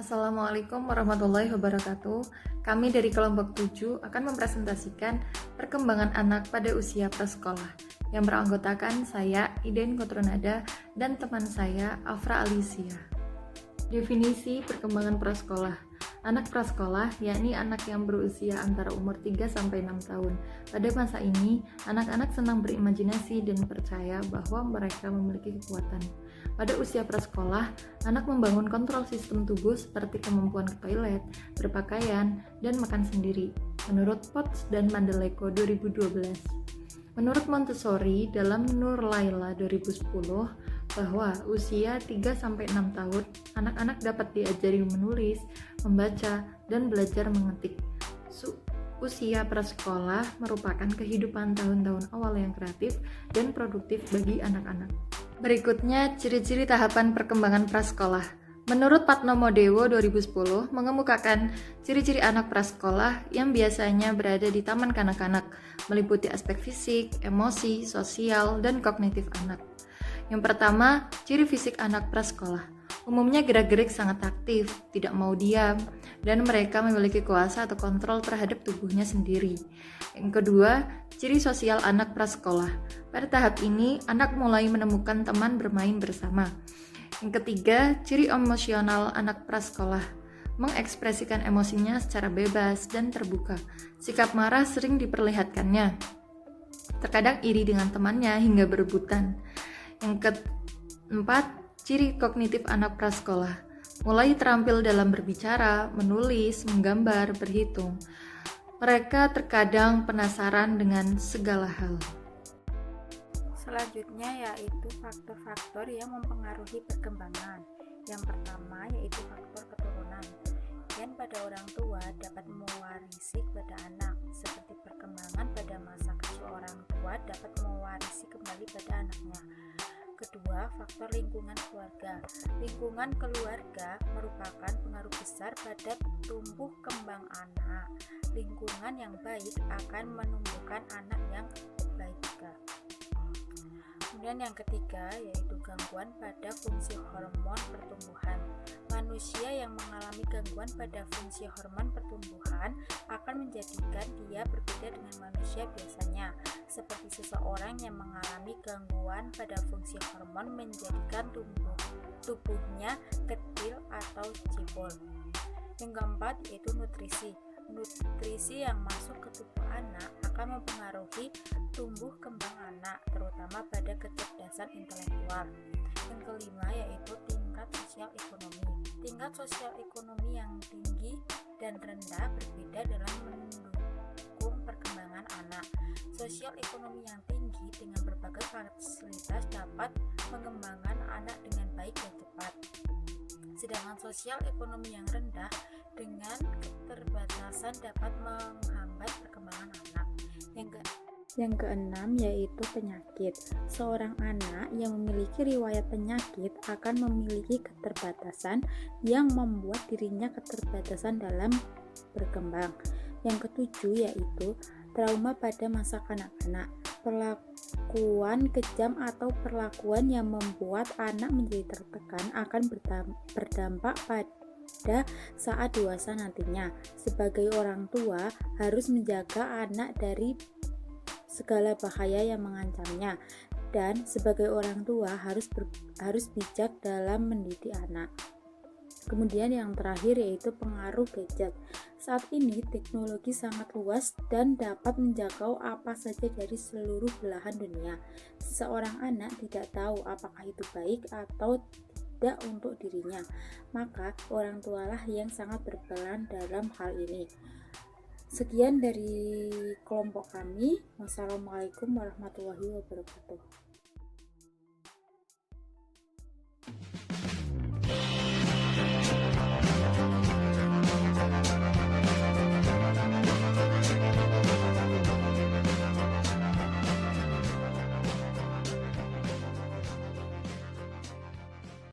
Assalamualaikum warahmatullahi wabarakatuh. Kami dari kelompok 7 akan mempresentasikan perkembangan anak pada usia prasekolah yang beranggotakan saya, Iden Kotronada, dan teman saya, Afra Alicia. Definisi perkembangan prasekolah. Anak prasekolah yakni anak yang berusia antara umur 3-6 tahun. Pada masa ini, anak-anak senang berimajinasi dan percaya bahwa mereka memiliki kekuatan. Pada usia prasekolah, anak membangun kontrol sistem tubuh seperti kemampuan ke toilet, berpakaian, dan makan sendiri. Menurut Potts dan Mandaleko 2012. Menurut Montessori dalam Nur Laila 2010, bahwa usia 3-6 tahun, anak-anak dapat diajari menulis, membaca, dan belajar mengetik. Usia prasekolah merupakan kehidupan tahun-tahun awal yang kreatif dan produktif bagi anak-anak. Berikutnya, ciri-ciri tahapan perkembangan prasekolah. Menurut Patnomo Dewo 2010 mengemukakan ciri-ciri anak prasekolah yang biasanya berada di taman kanak-kanak, meliputi aspek fisik, emosi, sosial, dan kognitif anak. Yang pertama, ciri fisik anak prasekolah. Umumnya gerak-gerik sangat aktif, tidak mau diam, dan mereka memiliki kuasa atau kontrol terhadap tubuhnya sendiri. Yang kedua, ciri sosial anak prasekolah. Pada tahap ini, anak mulai menemukan teman bermain bersama. Yang ketiga, ciri emosional anak prasekolah. Mengekspresikan emosinya secara bebas dan terbuka. Sikap marah sering diperlihatkannya. Terkadang iri dengan temannya hingga berebutan. Yang keempat, ciri kognitif anak prasekolah. Mulai terampil dalam berbicara, menulis, menggambar, berhitung. Mereka terkadang penasaran dengan segala hal. Selanjutnya yaitu faktor-faktor yang mempengaruhi perkembangan. Yang pertama yaitu faktor keturunan. Gen pada orang tua dapat mewarisi kepada anak, seperti perkembangan pada masa kecil orang tua dapat mewarisi kembali pada anaknya. Kedua, faktor lingkungan keluarga. Lingkungan keluarga merupakan pengaruh besar pada tumbuh kembang anak. Lingkungan yang baik akan menumbuhkan anak yang baik juga. Kemudian yang ketiga yaitu gangguan pada fungsi hormon pertumbuhan. Manusia yang mengalami gangguan pada fungsi hormon pertumbuhan akan menjadikan dia berbeda dengan manusia biasanya, seperti seseorang yang mengalami gangguan pada fungsi hormon menjadikan tubuhnya kecil atau cebol. Yang keempat yaitu nutrisi. Nutrisi yang masuk ke tubuh anak akan mempengaruhi tumbuh kembang anak, terutama pada kecerdasan intelektual. Yang kelima yaitu tingkat sosial ekonomi. Tingkat sosial ekonomi yang tinggi dan rendah berbeda dalam mendukung perkembangan anak. Sosial ekonomi yang tinggi dengan berbagai fasilitas dapat mengembangkan anak dengan baik dan cepat. Sedangkan sosial ekonomi yang rendah dengan keterbatasan dapat menghambat perkembangan anak. Yang keenam yaitu penyakit. Seorang anak yang memiliki riwayat penyakit akan memiliki keterbatasan yang membuat dirinya keterbatasan dalam berkembang. Yang ketujuh yaitu trauma pada masa kanak-kanak. Perlakuan kejam atau perlakuan yang membuat anak menjadi tertekan akan berdampak pada saat dewasa nantinya. Sebagai orang tua harus menjaga anak dari segala bahaya yang mengancamnya, dan sebagai orang tua harus bijak dalam mendidik anak. Kemudian yang terakhir yaitu pengaruh gadget. Saat ini teknologi sangat luas dan dapat menjangkau apa saja dari seluruh belahan dunia. Seorang anak tidak tahu apakah itu baik atau tidak untuk dirinya, maka orang tualah yang sangat berperan dalam hal ini. Sekian dari kelompok kami. Wassalamualaikum warahmatullahi wabarakatuh.